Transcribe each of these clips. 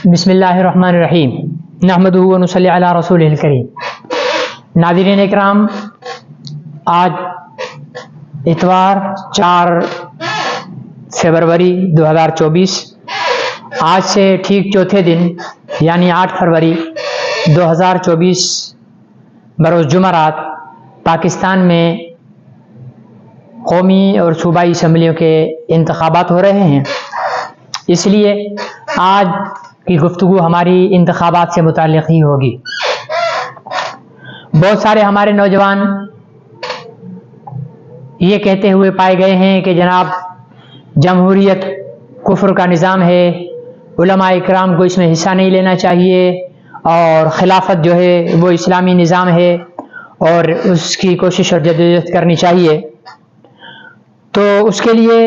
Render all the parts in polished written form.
بسم اللہ الرحمن الرحیم نحمدہ و نصلی علی رسولہ الکریم۔ ناظرین اکرام، آج اتوار 4 فروری 2024، آج سے ٹھیک چوتھے دن یعنی 8 فروری 2024 بروز جمعرات پاکستان میں قومی اور صوبائی اسمبلیوں کے انتخابات ہو رہے ہیں۔ اس لیے آج کی گفتگو ہماری انتخابات سے متعلق ہی ہوگی۔ بہت سارے ہمارے نوجوان یہ کہتے ہوئے پائے گئے ہیں کہ جناب جمہوریت کفر کا نظام ہے، علماء اکرام کو اس میں حصہ نہیں لینا چاہیے، اور خلافت جو ہے وہ اسلامی نظام ہے اور اس کی کوشش اور جدوجہد کرنی چاہیے۔ تو اس کے لیے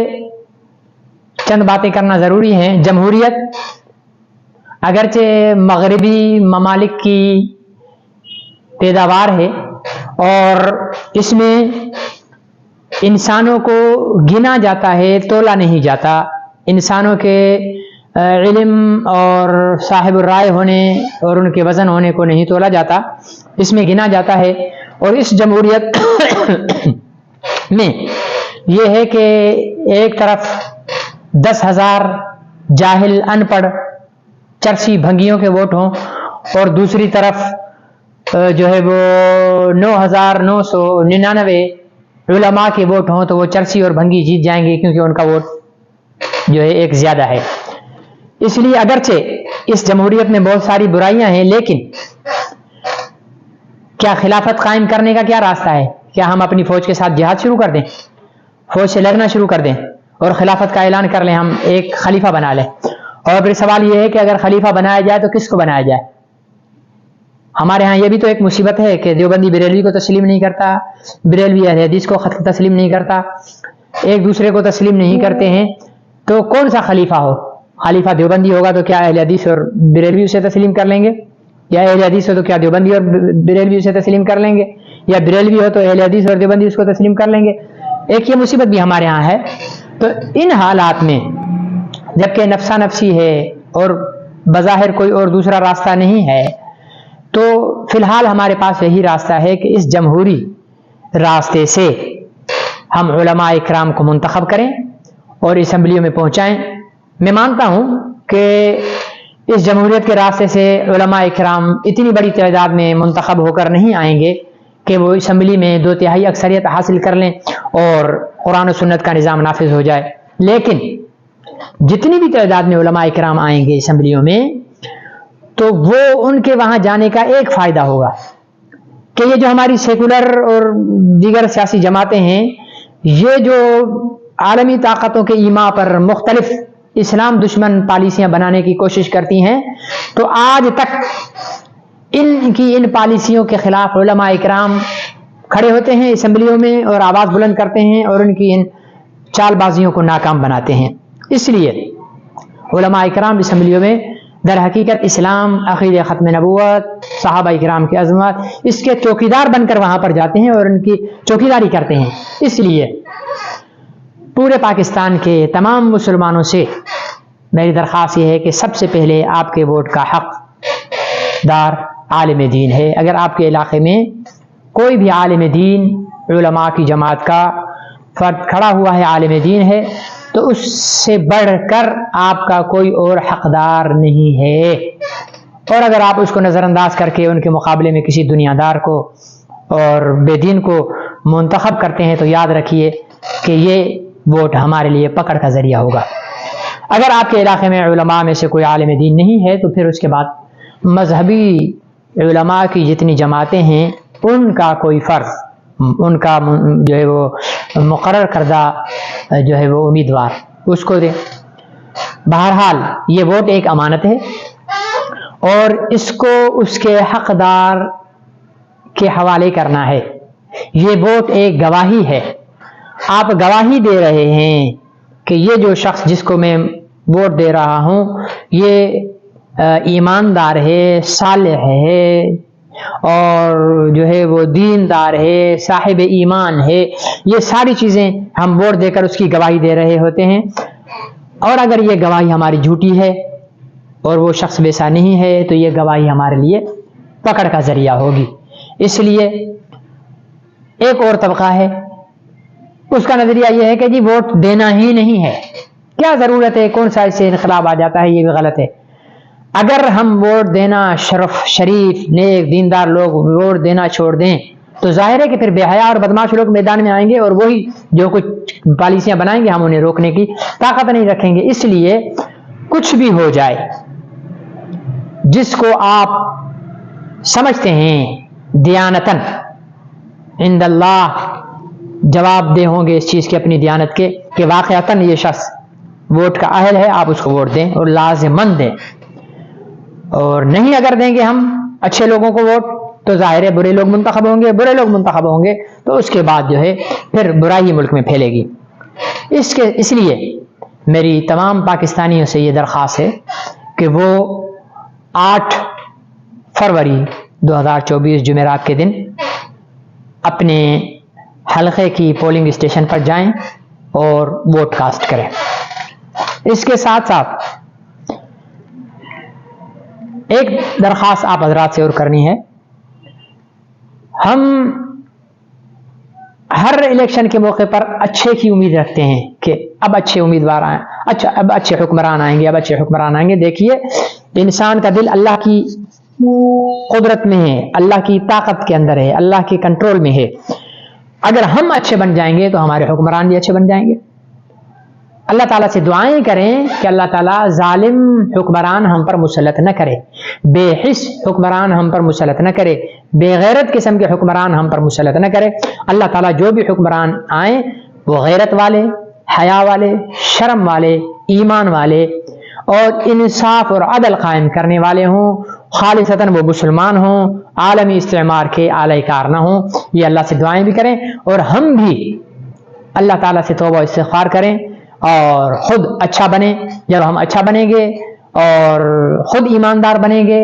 چند باتیں کرنا ضروری ہیں۔ جمہوریت اگرچہ مغربی ممالک کی پیداوار ہے اور اس میں انسانوں کو گنا جاتا ہے، تولا نہیں جاتا۔ انسانوں کے علم اور صاحب الرائے ہونے اور ان کے وزن ہونے کو نہیں تولا جاتا، اس میں گنا جاتا ہے۔ اور اس جمہوریت میں یہ ہے کہ ایک طرف 10,000 جاہل ان پڑھ چرسی بھنگیوں کے ووٹ ہوں اور دوسری طرف جو ہے وہ 9,999 علماء کے ووٹ ہوں، تو وہ چرسی اور بھنگی جیت جائیں گے کیونکہ ان کا ووٹ جو ہے ایک زیادہ ہے۔ اس لیے اگرچہ اس جمہوریت میں بہت ساری برائیاں ہیں، لیکن کیا خلافت قائم کرنے کا کیا راستہ ہے؟ کیا ہم اپنی فوج کے ساتھ جہاد شروع کر دیں، فوج سے لڑنا شروع کر دیں اور خلافت کا اعلان کر لیں، ہم ایک خلیفہ بنا لیں؟ اور پھر سوال یہ ہے کہ اگر خلیفہ بنایا جائے تو کس کو بنایا جائے؟ ہمارے ہاں یہ بھی تو ایک مصیبت ہے کہ دیوبندی بریلوی کو تسلیم نہیں کرتا، بریلوی اہل حدیث کو خط تسلیم نہیں کرتا، ایک دوسرے کو تسلیم نہیں کرتے ہیں، تو کون سا خلیفہ ہو؟ خلیفہ دیوبندی ہوگا تو کیا اہل حدیث اور بریلوی اسے تسلیم کر لیں گے؟ یا اہل حدیث ہو تو کیا دیوبندی اور بریلوی اسے تسلیم کر لیں گے؟ یا بریلوی ہو تو اہل حدیث اور دیوبندی اس کو تسلیم کر لیں گے؟ ایک یہ مصیبت بھی ہمارے ہاں ہے۔ تو ان حالات میں جبکہ نفسا نفسی ہے اور بظاہر کوئی اور دوسرا راستہ نہیں ہے، تو فی الحال ہمارے پاس یہی راستہ ہے کہ اس جمہوری راستے سے ہم علماء اکرام کو منتخب کریں اور اسمبلیوں میں پہنچائیں۔ میں مانتا ہوں کہ اس جمہوریت کے راستے سے علماء اکرام اتنی بڑی تعداد میں منتخب ہو کر نہیں آئیں گے کہ وہ اسمبلی میں 2/3 اکثریت حاصل کر لیں اور قرآن و سنت کا نظام نافذ ہو جائے، لیکن جتنی بھی تعداد میں علماء اکرام آئیں گے اسمبلیوں میں، تو وہ ان کے وہاں جانے کا ایک فائدہ ہوگا کہ یہ جو ہماری سیکولر اور دیگر سیاسی جماعتیں ہیں، یہ جو عالمی طاقتوں کے ایما پر مختلف اسلام دشمن پالیسیاں بنانے کی کوشش کرتی ہیں، تو آج تک ان پالیسیوں کے خلاف علماء اکرام کھڑے ہوتے ہیں اسمبلیوں میں اور آواز بلند کرتے ہیں اور ان کی ان چال بازیوں کو ناکام بناتے ہیں۔ اس لیے علماء اکرام اسمبلیوں میں در حقیقت اسلام، عقیدہ ختم نبوت، صحابہ اکرام کی عظمت، اس کے چوکیدار بن کر وہاں پر جاتے ہیں اور ان کی چوکیداری کرتے ہیں۔ اس لیے پورے پاکستان کے تمام مسلمانوں سے میری درخواست یہ ہے کہ سب سے پہلے آپ کے ووٹ کا حق دار عالم دین ہے۔ اگر آپ کے علاقے میں کوئی بھی عالم دین علماء کی جماعت کا فرد کھڑا ہوا ہے، عالم دین ہے، تو اس سے بڑھ کر آپ کا کوئی اور حقدار نہیں ہے۔ اور اگر آپ اس کو نظر انداز کر کے ان کے مقابلے میں کسی دنیا دار کو اور بے دین کو منتخب کرتے ہیں، تو یاد رکھیے کہ یہ ووٹ ہمارے لیے پکڑ کا ذریعہ ہوگا۔ اگر آپ کے علاقے میں علماء میں سے کوئی عالم دین نہیں ہے، تو پھر اس کے بعد مذہبی علماء کی جتنی جماعتیں ہیں، ان کا کوئی فرض، ان کا جو ہے وہ مقرر کردہ جو ہے وہ امیدوار، اس کو دیں۔ بہرحال یہ ووٹ ایک امانت ہے اور اس کو اس کے حقدار کے حوالے کرنا ہے۔ یہ ووٹ ایک گواہی ہے، آپ گواہی دے رہے ہیں کہ یہ جو شخص جس کو میں ووٹ دے رہا ہوں، یہ ایماندار ہے، صالح ہے اور جو ہے وہ دیندار ہے، صاحب ایمان ہے۔ یہ ساری چیزیں ہم ووٹ دے کر اس کی گواہی دے رہے ہوتے ہیں۔ اور اگر یہ گواہی ہماری جھوٹی ہے اور وہ شخص ویسا نہیں ہے تو یہ گواہی ہمارے لیے پکڑ کا ذریعہ ہوگی. اس لیے ایک اور طبقہ ہے، اس کا نظریہ یہ ہے کہ جی ووٹ دینا ہی نہیں ہے، کیا ضرورت ہے، کون سا اس سے انقلاب آ جاتا ہے، یہ بھی غلط ہے. اگر ہم ووٹ دینا شریف نیک دیندار لوگ ووٹ دینا چھوڑ دیں تو ظاہر ہے کہ پھر بے حیا اور بدماش لوگ میدان میں آئیں گے اور وہی جو کچھ پالیسیاں بنائیں گے ہم انہیں روکنے کی طاقت نہیں رکھیں گے. اس لیے کچھ بھی ہو جائے جس کو آپ سمجھتے ہیں دیانتاً عند اللہ جواب دہ ہوں گے اس چیز کی اپنی دیانت کے کہ واقعتاً یہ شخص ووٹ کا اہل ہے، آپ اس کو ووٹ دیں اور لازماً دیں. اور نہیں اگر دیں گے ہم اچھے لوگوں کو ووٹ تو ظاہر ہے برے لوگ منتخب ہوں گے، برے لوگ منتخب ہوں گے تو اس کے بعد جو ہے پھر برائی ملک میں پھیلے گی. اس لیے میری تمام پاکستانیوں سے یہ درخواست ہے کہ وہ 8 فروری 2024 جمعرات کے دن اپنے حلقے کی پولنگ اسٹیشن پر جائیں اور ووٹ کاسٹ کریں. اس کے ساتھ ساتھ ایک درخواست آپ حضرات سے اور کرنی ہے. ہم ہر الیکشن کے موقع پر اچھے کی امید رکھتے ہیں کہ اب اچھے امیدوار آئیں، اب اچھے حکمران آئیں گے، اب اچھے حکمران آئیں گے. دیکھیے انسان کا دل اللہ کی قدرت میں ہے، اللہ کی طاقت کے اندر ہے، اللہ کے کنٹرول میں ہے. اگر ہم اچھے بن جائیں گے تو ہمارے حکمران بھی اچھے بن جائیں گے. اللہ تعالیٰ سے دعائیں کریں کہ اللہ تعالیٰ ظالم حکمران ہم پر مسلط نہ کرے، بے حس حکمران ہم پر مسلط نہ کرے، بے غیرت قسم کے حکمران ہم پر مسلط نہ کرے. اللہ تعالیٰ جو بھی حکمران آئیں وہ غیرت والے، حیا والے، شرم والے، ایمان والے اور انصاف اور عدل قائم کرنے والے ہوں، خالصتاً وہ مسلمان ہوں، عالمی استعمار کے آلہ کار نہ ہوں. یہ اللہ سے دعائیں بھی کریں اور ہم بھی اللہ تعالیٰ سے توبہ استغفار کریں اور خود اچھا بنیں. جب ہم اچھا بنیں گے اور خود ایماندار بنیں گے،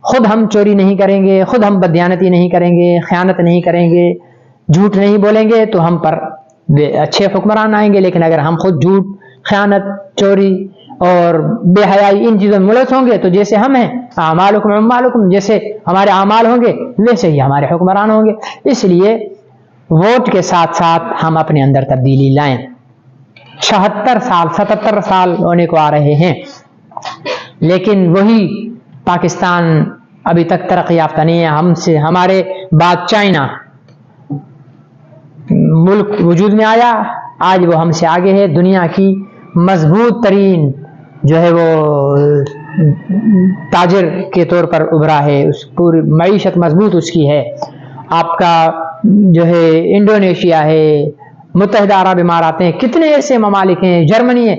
خود ہم چوری نہیں کریں گے، خود ہم بددیانتی نہیں کریں گے، خیانت نہیں کریں گے، جھوٹ نہیں بولیں گے تو ہم پر اچھے حکمران آئیں گے. لیکن اگر ہم خود جھوٹ، خیانت، چوری اور بے حیائی ان چیزوں میں ملوث ہوں گے تو جیسے ہم ہیں اعمالکم اعمالکم، جیسے ہمارے اعمال ہوں گے ویسے ہی ہمارے حکمران ہوں گے. اس لیے ووٹ کے ساتھ ساتھ ہم اپنے اندر تبدیلی لائیں. 76 سال 77 سال ہونے کو آ رہے ہیں لیکن وہی پاکستان ابھی تک ترقی یافتہ نہیں ہے. ہمارے بعد چائنا ملک وجود میں آیا، آج وہ ہم سے آگے ہے. دنیا کی مضبوط ترین جو ہے وہ تاجر کے طور پر ابھرا ہے، اس پوری معیشت مضبوط اس کی ہے. آپ کا جو ہے انڈونیشیا ہے، متحدہ عرب امارات ہیں، کتنے ایسے ممالک ہیں، جرمنی ہے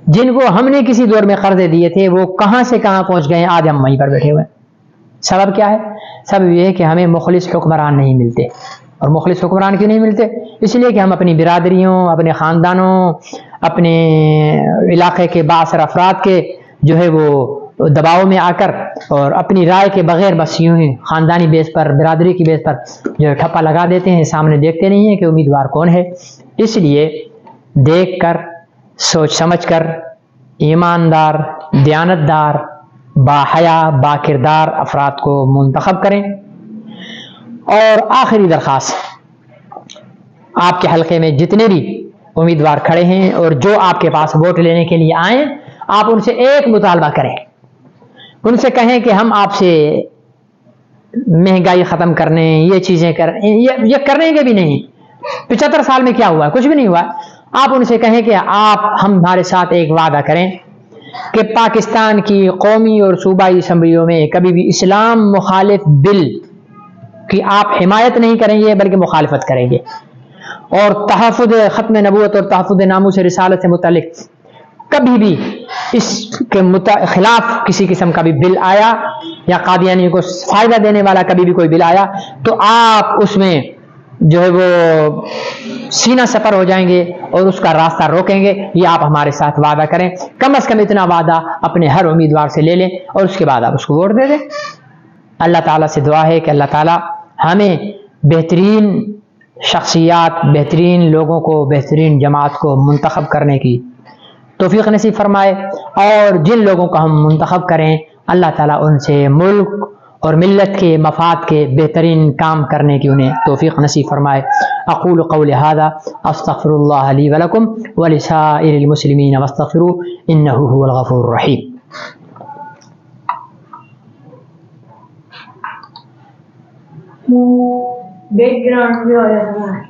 جن کو ہم نے کسی دور میں قرضے دیے تھے وہ کہاں سے کہاں پہنچ گئے ہیں، آج ہم وہیں پر بیٹھے ہوئے ہیں. سبب کیا ہے؟ سبب یہ ہے کہ ہمیں مخلص حکمران نہیں ملتے. اور مخلص حکمران کیوں نہیں ملتے؟ اس لیے کہ ہم اپنی برادریوں، اپنے خاندانوں، اپنے علاقے کے بااثر افراد کے جو ہے وہ دباؤ میں آ کر اور اپنی رائے کے بغیر بس یوں ہی خاندانی بیس پر، برادری کی بیس پر جو ہے ٹھپا لگا دیتے ہیں، سامنے دیکھتے نہیں ہیں کہ امیدوار کون ہے. اس لیے دیکھ کر، سوچ سمجھ کر ایماندار، دیانتدار، باحیا، با کردار افراد کو منتخب کریں. اور آخری درخواست، آپ کے حلقے میں جتنے بھی امیدوار کھڑے ہیں اور جو آپ کے پاس ووٹ لینے کے لیے آئیں، آپ ان سے ایک مطالبہ کریں. ان سے کہیں کہ ہم آپ سے مہنگائی ختم کرنے، یہ چیزیں یہ کرنے کے بھی نہیں. 75 سال میں کیا ہوا ہے؟ کچھ بھی نہیں ہوا. آپ ان سے کہیں کہ آپ ہمارے ساتھ ایک وعدہ کریں کہ پاکستان کی قومی اور صوبائی اسمبلیوں میں کبھی بھی اسلام مخالف بل کی آپ حمایت نہیں کریں گے بلکہ مخالفت کریں گے. اور تحفظ ختم نبوت اور تحفظ ناموس رسالت سے متعلق کبھی بھی اس کے خلاف کسی قسم کا بھی بل آیا یا قادیانیوں کو فائدہ دینے والا کبھی بھی کوئی بل آیا تو آپ اس میں جو ہے وہ سینہ سپر ہو جائیں گے اور اس کا راستہ روکیں گے. یہ آپ ہمارے ساتھ وعدہ کریں. کم از کم اتنا وعدہ اپنے ہر امیدوار سے لے لیں اور اس کے بعد آپ اس کو ووٹ دے دیں. اللہ تعالیٰ سے دعا ہے کہ اللہ تعالیٰ ہمیں بہترین شخصیات، بہترین لوگوں کو، بہترین جماعت کو منتخب کرنے کی توفیق نصیب فرمائے، اور جن لوگوں کو ہم منتخب کریں اللہ تعالیٰ ان سے ملک اور ملت کے مفاد کے بہترین کام کرنے کی انہیں توفیق نصیب فرمائے۔ اقول قولی ھذا استغفر اللہ لی ولکم ولسائر المسلمین واستغفروہ انہ هو الغفور الرحیم۔ بیک گراؤنڈ بھی ہو جاتا ہے۔